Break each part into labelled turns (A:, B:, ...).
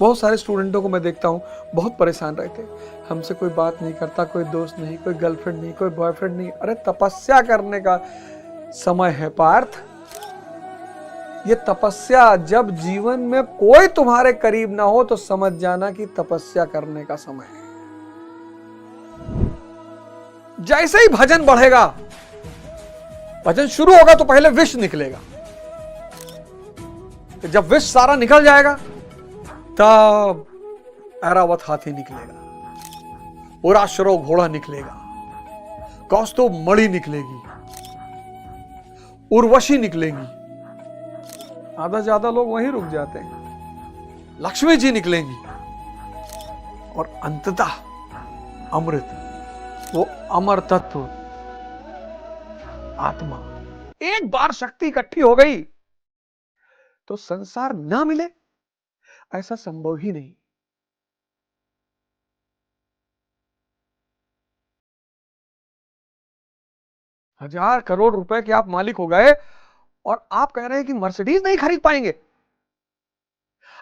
A: बहुत सारे स्टूडेंटों को मैं देखता हूँ, बहुत परेशान रहते। हमसे कोई बात नहीं करता, कोई दोस्त नहीं, कोई गर्लफ्रेंड नहीं, कोई बॉयफ्रेंड नहीं। अरे तपस्या करने का समय है पार्थ। ये तपस्या, जब जीवन में कोई तुम्हारे करीब ना हो तो समझ जाना कि तपस्या करने का समय है। जैसे ही भजन बढ़ेगा, भजन शुरू होगा तो पहले विष निकलेगा। जब विष सारा निकल जाएगा तब ऐरावत हाथी निकलेगा, उराश्रो घोड़ा निकलेगा, कौस्तुभ मणि निकलेगी, उर्वशी निकलेंगी। आधा ज्यादा लोग वहीं रुक जाते हैं। लक्ष्मी जी निकलेंगी और अंततः अमृत, वो अमर तत्व आत्मा। एक बार शक्ति इकट्ठी हो गई तो संसार ना मिले ऐसा संभव ही नहीं। हजार करोड़ रुपए के आप मालिक हो गए और आप कह रहे हैं कि मर्सिडीज नहीं खरीद पाएंगे।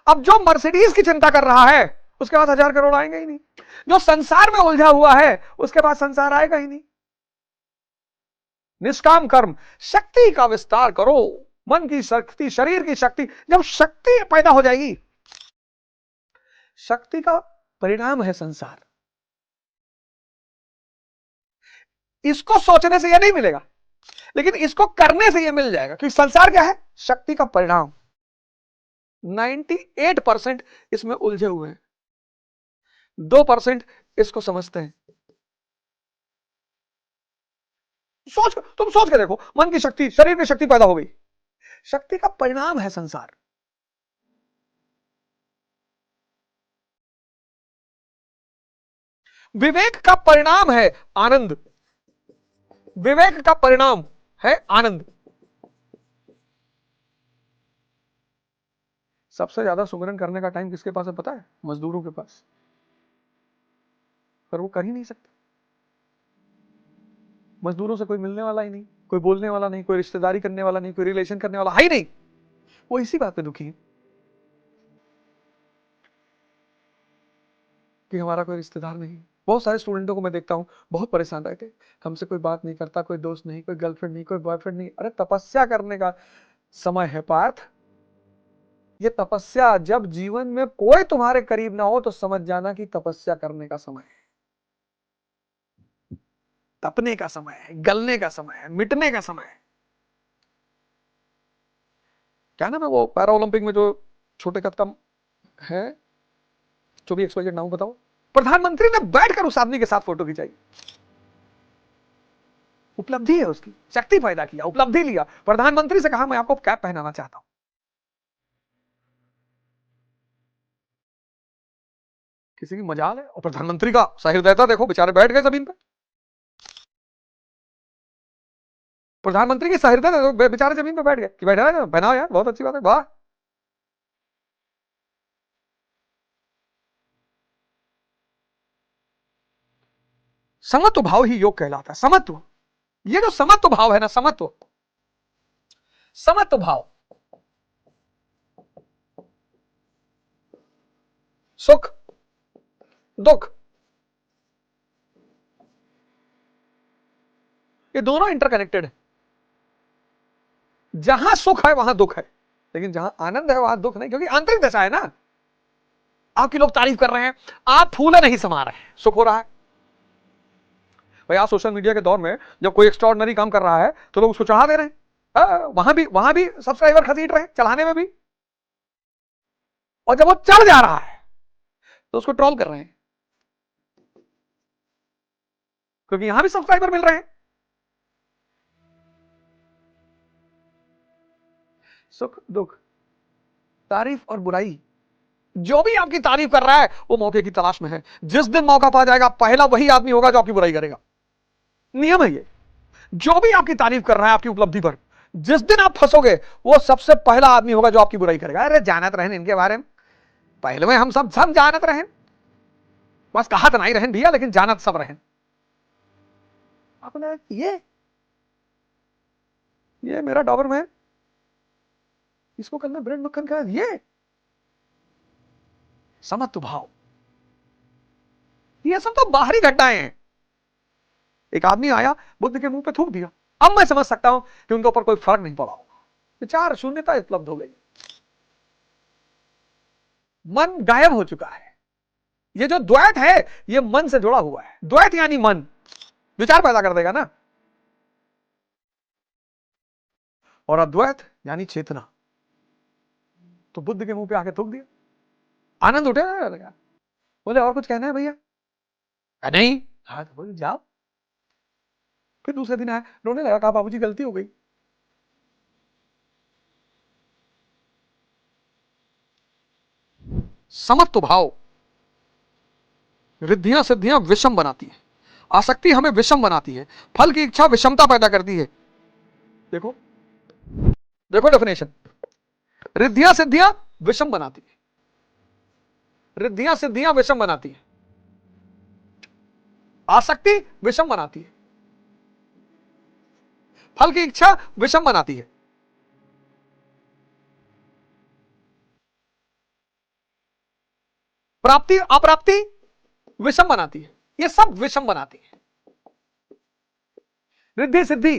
A: अब जो मर्सिडीज की चिंता कर रहा है उसके पास हजार करोड़ आएंगे ही नहीं। जो संसार में उलझा हुआ है उसके पास संसार आएगा ही नहीं। निष्काम कर्म, शक्ति का विस्तार करो। मन की शक्ति, शरीर की शक्ति, जब शक्ति पैदा हो जाएगी, शक्ति का परिणाम है संसार। इसको सोचने से यह नहीं मिलेगा, लेकिन इसको करने से यह मिल जाएगा। क्योंकि संसार क्या है? शक्ति का परिणाम। 98% इसमें उलझे हुए हैं, 2% इसको समझते हैं। तुम सोच के देखो, मन की शक्ति, शरीर की शक्ति पैदा हो गई, शक्ति का परिणाम है संसार। विवेक का परिणाम है आनंद। विवेक का परिणाम है आनंद। सबसे ज्यादा सुमिरन करने का टाइम किसके पास है पता है? मजदूरों के पास। पर वो कर ही नहीं सकते। मजदूरों से कोई मिलने वाला ही नहीं, कोई बोलने वाला नहीं, कोई रिश्तेदारी करने वाला नहीं, कोई रिलेशन करने वाला है ही नहीं। वो इसी बात पे दुखी है कि हमारा कोई रिश्तेदार नहीं। बहुत सारे स्टूडेंटों को मैं देखता हूं, बहुत परेशान रहते। हमसे कोई बात नहीं करता, कोई दोस्त नहीं, कोई गर्लफ्रेंड नहीं, कोई बॉयफ्रेंड नहीं। अरे तपस्या करने का समय है पार्थ। ये तपस्या, जब जीवन में कोई तुम्हारे करीब ना हो तो समझ जाना कि तपस्या करने का समय है। तपने का समय है, गलने का समय है, मिटने का समय है। क्या नाम है वो पैरा ओलंपिक में जो छोटे कद का है, जो भी एक्सवाइजेड नाम बताओ? प्रधानमंत्री ने बैठकर उस आदमी के साथ फोटो खिंचाई। उपलब्धि है उसकी, शक्ति पैदा किया, उपलब्धि लिया। प्रधानमंत्री से कहा मैं आपको कैप पहनाना चाहता हूं। किसी की मजाल है? और प्रधानमंत्री का सहृदयता देखो, बेचारे बैठ गए जमीन पे। प्रधानमंत्री की सहृदयता देखो, बेचारे जमीन पे बैठ गए कि बैठा है, पहनाओ यार, बहुत अच्छी बात है, वाह। समत्व भाव ही योग कहलाता है। समत्व, ये जो समत्व भाव है ना, समत्व, समत्व भाव, सुख दुख, ये दोनों इंटरकनेक्टेड है। जहां सुख है वहां दुख है, लेकिन जहां आनंद है वहां दुख नहीं, क्योंकि आंतरिक दशा है ना। आपकी लोग तारीफ कर रहे हैं, आप फूले नहीं समा रहे हैं, सुख हो रहा है। भाई आज सोशल मीडिया के दौर में जब कोई एक्स्ट्रॉर्डिनरी काम कर रहा है तो लोग उसको चढ़ा दे रहे हैं। वहां भी सब्सक्राइबर खसीट रहे हैं, चढ़ाने में भी। और जब वो चढ़ जा रहा है तो उसको ट्रोल कर रहे हैं, क्योंकि यहां भी सब्सक्राइबर मिल रहे हैं। सुख दुख, तारीफ और बुराई, जो भी आपकी तारीफ कर रहा है वो मौके की तलाश में है। जिस दिन मौका पा जाएगा, पहला वही आदमी होगा जो आपकी बुराई करेगा। नियम है ये। जो भी आपकी तारीफ कर रहा है आपकी उपलब्धि पर, जिस दिन आप फंसोगे वो सबसे पहला आदमी होगा जो आपकी बुराई करेगा। अरे जानत रहन इनके बारे में, पहले में हम सब जानत रहन, बस कहा तो नहीं रहन भैया, लेकिन जानत सब रहन। आपने ये मेरा डॉबरमैन, इसको करना ब्रेड मक्खन का, ये समत्व भाव। ये सब तो बाहरी घटनाएं हैं। एक आदमी आया, बुद्ध के मुंह पे थूक दिया। अब मैं समझ सकता हूं कि उनके ऊपर कोई फर्क नहीं पड़ा होगा, विचार शून्यता उपलब्ध हो गई, मन गायब हो चुका है। ये जो द्वैत है ये मन से जुड़ा हुआ है। द्वैत यानी मन विचार पैदा कर देगा ना, और अद्वैत यानी चेतना। तो बुद्ध के मुंह पे आके थूक दिया, आनंद उठे ना। बोले और कुछ कहना है भैया? नहीं। हाँ तो बोले जाओ। फिर दूसरे दिन आया, रोने लगा, कहा बाबूजी गलती हो गई। समत्व भाव रिद्धियां सिद्धियां विषम बनाती है, आसक्ति हमें विषम बनाती है, फल की इच्छा विषमता पैदा करती है। देखो देखो डेफिनेशन, रिद्धियां सिद्धियां विषम बनाती है, रिद्धियां सिद्धियां विषम बनाती है, आसक्ति विषम बनाती है, फल की इच्छा विषम बनाती है, प्राप्ति अप्राप्ति विषम बनाती है। ये सब विषम बनाती है। रिद्धि सिद्धि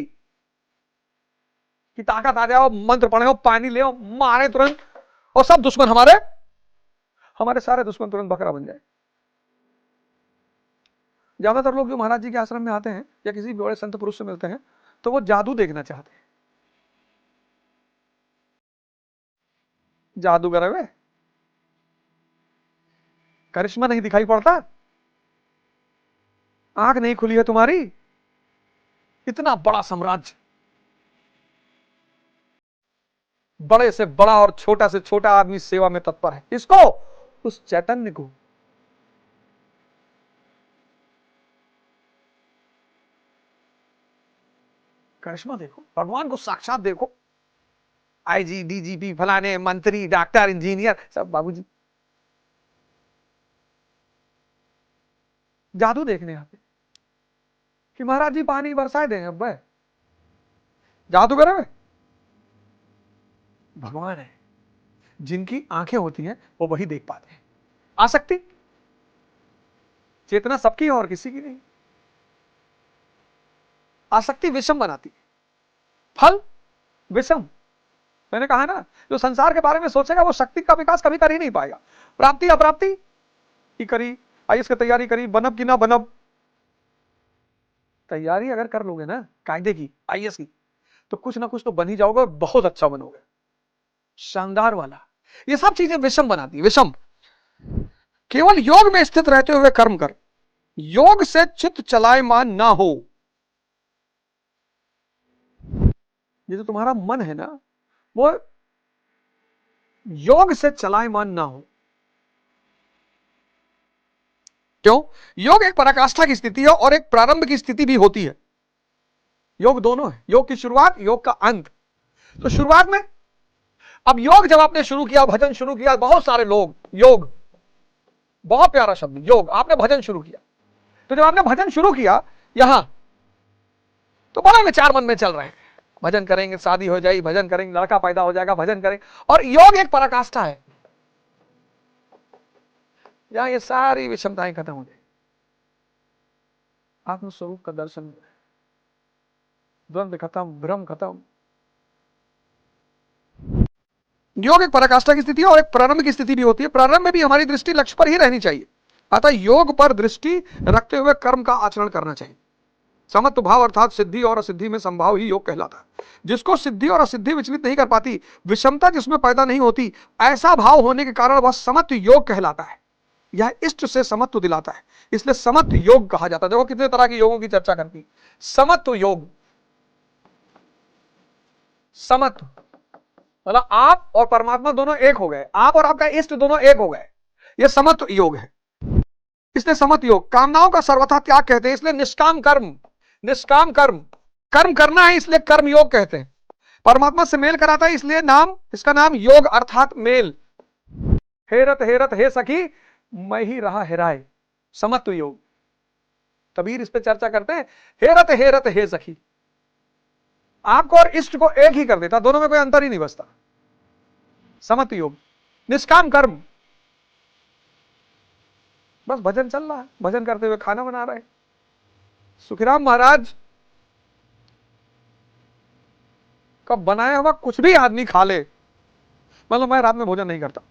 A: की ताकत आ जाओ, मंत्र पढ़े हो, पानी ले मारे तुरंत, और सब दुश्मन हमारे हमारे सारे दुश्मन तुरंत बकरा बन जाए। ज्यादातर लोग जो महाराज जी के आश्रम में आते हैं या किसी भी बड़े संत पुरुष से मिलते हैं तो वो जादू देखना चाहते हैं। जादूगर है वे, करिश्मा नहीं दिखाई पड़ता, आंख नहीं खुली है तुम्हारी, इतना बड़ा साम्राज्य, बड़े से बड़ा और छोटा से छोटा आदमी सेवा में तत्पर है। इसको, उस चैतन्य को। करिश्मा देखो, भगवान को साक्षात देखो। आईजी डीजीपी फलाने मंत्री डॉक्टर इंजीनियर सब बाबूजी जादू देखने आते कि महाराज जी पानी बरसाए दें। अब जादूगर है, भगवान है। जिनकी आंखें होती हैं वो वही देख पाते हैं। आसक्ति, चेतना सबकी है और किसी की नहीं। आसक्ति विषम बनाती है, फल विषम। मैंने कहा ना, जो संसार के बारे में सोचेगा वो शक्ति का विकास कभी कर ही नहीं पाएगा। प्राप्ति अप्राप्ति की करी, आईएएस की तैयारी करी, बनब की ना बनब, तैयारी अगर कर लोगे ना कायदे की, आईएएस की, तो कुछ ना कुछ तो बन ही जाओगे, बहुत अच्छा बनोगे, शानदार वाला। ये सब चीजें विषम बनाती है, विषम। केवल योग में स्थित रहते हुए कर्म कर, योग से चित्त चलायमान ना हो। ये जो तुम्हारा मन है ना, वो योग से चलायमान ना हो। क्यों? योग एक पराकाष्ठा की स्थिति है और एक प्रारंभ की स्थिति भी होती है। योग दोनों है, योग की शुरुआत, योग का अंत। तो शुरुआत में, अब योग जब आपने शुरू किया, भजन शुरू किया, बहुत सारे लोग, योग बहुत प्यारा शब्द, योग, आपने भजन शुरू किया, तो जब आपने भजन शुरू किया यहां, तो बड़ा विचार मन में चल रहे हैं, भजन करेंगे शादी हो जाएगी, भजन करेंगे लड़का पैदा हो जाएगा, भजन करेंगे। और योग एक पराकाष्ठा है जहां ये सारी विषमताएं खत्म हो जाए, आत्मस्वरूप का दर्शन, द्वंद्व खत्म, भ्रम खत्म। योग एक पराकाष्ठा की स्थिति है और एक प्रारंभ की स्थिति भी होती है। प्रारंभ में भी हमारी दृष्टि लक्ष्य पर ही रहनी चाहिए, अतः योग पर दृष्टि रखते हुए कर्म का आचरण करना चाहिए। समत्व भाव अर्थात सिद्धि और असिद्धि में संभाव ही योग कहलाता है। जिसको सिद्धि और असिद्धि विचलित नहीं कर पाती, विषमता जिसमें पैदा नहीं होती, ऐसा भाव होने के कारण वह समत्व योग कहलाता है। यह इष्ट से समत्व दिलाता है, इसलिए समत्व योग कहा जाता है। देखो कितने तरह के योगों की चर्चा करती, समत्व योग, समत्व मतलब आप और परमात्मा दोनों एक हो गए, आप और आपका इष्ट दोनों एक हो गए, यह समत्व योग है। इसलिए समत्व योग, कामनाओं का सर्वथा त्याग कहते हैं, इसलिए निष्काम कर्म, निष्काम कर्म, कर्म करना है इसलिए कर्म योग कहते हैं। परमात्मा से मेल कराता है इसलिए नाम, इसका नाम योग अर्थात मेल। हेरत हेरत हे सखी मैं ही रहा हेराए, समत्व योग। कबीर इस पे चर्चा करते हैं, हेरत हेरत हे सखी, आपको और इष्ट को एक ही कर देता, दोनों में कोई अंतर ही नहीं बचता, समत्व योग। निष्काम कर्म, बस भजन चल रहा है, भजन करते हुए खाना बना रहे हैं। सुखीराम महाराज का बनाया हुआ कुछ भी आदमी खा ले, मतलब मैं रात में भोजन नहीं करता,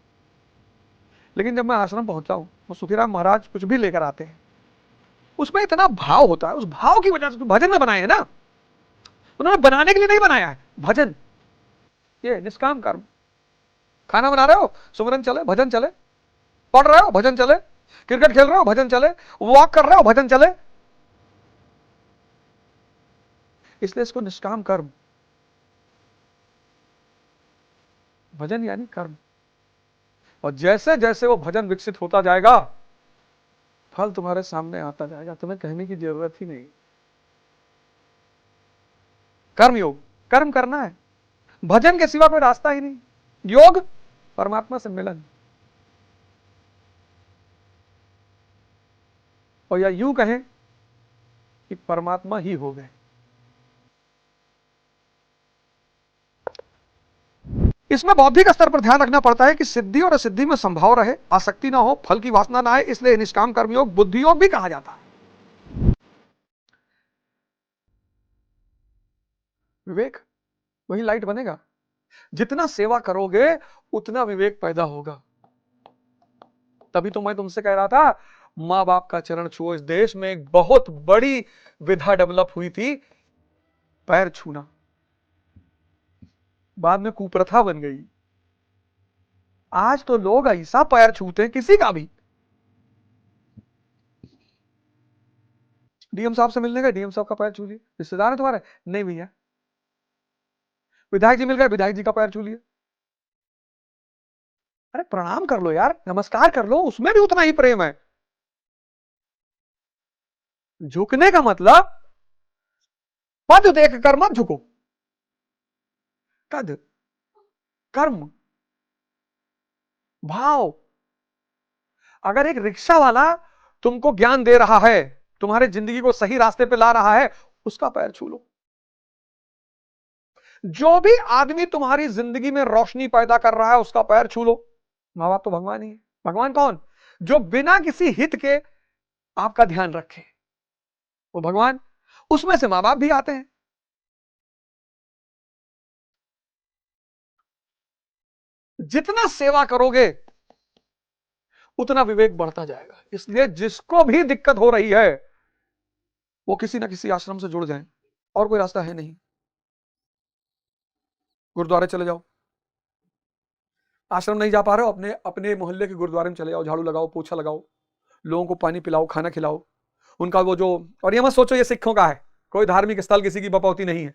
A: लेकिन जब मैं आश्रम पहुंचा हूं तो सुखीराम महाराज कुछ भी लेकर आते हैं, उसमें इतना भाव होता है, उस भाव की वजह से भजन में बनाए है ना, उन्होंने बनाने के लिए नहीं बनाया है। भजन ये निष्काम कर्म, खाना बना रहे हो सुमरन चले, भजन चले, पढ़ रहे हो भजन चले, क्रिकेट खेल रहे हो भजन चले, वॉक कर रहे हो भजन चले, इसलिए इसको निष्काम कर्म, भजन यानी कर्म। और जैसे जैसे वो भजन विकसित होता जाएगा, फल तुम्हारे सामने आता जाएगा, तुम्हें कहने की जरूरत ही नहीं। कर्म योग, कर्म करना है, भजन के सिवा कोई रास्ता ही नहीं। योग परमात्मा से मिलन, और या यूं कहें कि परमात्मा ही हो गए। इसमें बौद्धिक स्तर पर ध्यान रखना पड़ता है कि सिद्धि और असिद्धि में संभाव रहे, आसक्ति ना हो, फल की वासना ना आए, इसलिए निष्काम कर्मयोग बुद्धि योग भी कहा जाता है। विवेक वही लाइट बनेगा, जितना सेवा करोगे उतना विवेक पैदा होगा। तभी तो मैं तुमसे कह रहा था, मां बाप का चरण छुओ। इस देश में एक बहुत बड़ी विधा डेवलप हुई थी, पैर छूना, बाद में कुप्रथा बन गई। आज तो लोग ऐसा पैर छूते हैं किसी का भी। डीएम साहब से मिलने गए, डीएम साहब का पैर छू लिया। रिश्तेदार है तुम्हारे? नहीं भैया। विधायक जी मिल गए, विधायक जी का पैर छू लिया। अरे प्रणाम कर लो यार, नमस्कार कर लो, उसमें भी उतना ही प्रेम है। झुकने का मतलब पद देख कर मत झुको, कद, कर्म, भाव। अगर एक रिक्शा वाला तुमको ज्ञान दे रहा है, तुम्हारे जिंदगी को सही रास्ते पे ला रहा है, उसका पैर छू लो। जो भी आदमी तुम्हारी जिंदगी में रोशनी पैदा कर रहा है, उसका पैर छू लो। मां बाप तो भगवान ही है। भगवान कौन? जो बिना किसी हित के आपका ध्यान रखे, वो भगवान। उसमें से मां बाप भी आते हैं। जितना सेवा करोगे उतना विवेक बढ़ता जाएगा। इसलिए जिसको भी दिक्कत हो रही है, वो किसी ना किसी आश्रम से जुड़ जाए, और कोई रास्ता है नहीं। गुरुद्वारे चले जाओ, आश्रम नहीं जा पा रहे हो, अपने अपने मोहल्ले के गुरुद्वारे में चले जाओ, झाड़ू लगाओ, पोछा लगाओ, लोगों को पानी पिलाओ, खाना खिलाओ, उनका वो जो, और ये मत सोचो ये सिखों का है, कोई धार्मिक स्थल किसी की बपौती नहीं है।